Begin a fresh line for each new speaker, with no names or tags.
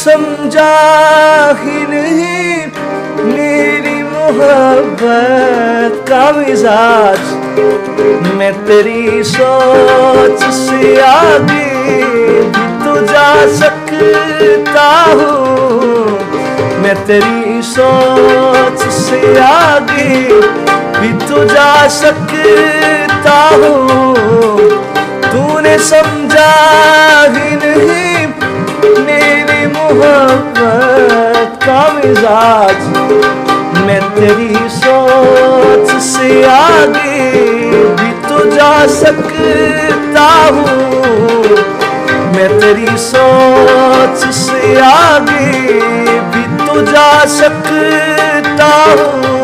समझा ही नहीं मेरी मोहब्बत का मिजाज। मैं तेरी सोच से आगे भी तो जा सकता हूँ। मैं तेरी सोच से आगे भी तो जा सकता हूँ। तूने समझा ही नहीं मेरी मोहब्बत का मिजाज। मैं तेरी सोच से आगे भी तो जा सकता हूँ। मैं तेरी सोच से आगे भी तो जा सकता हूँ।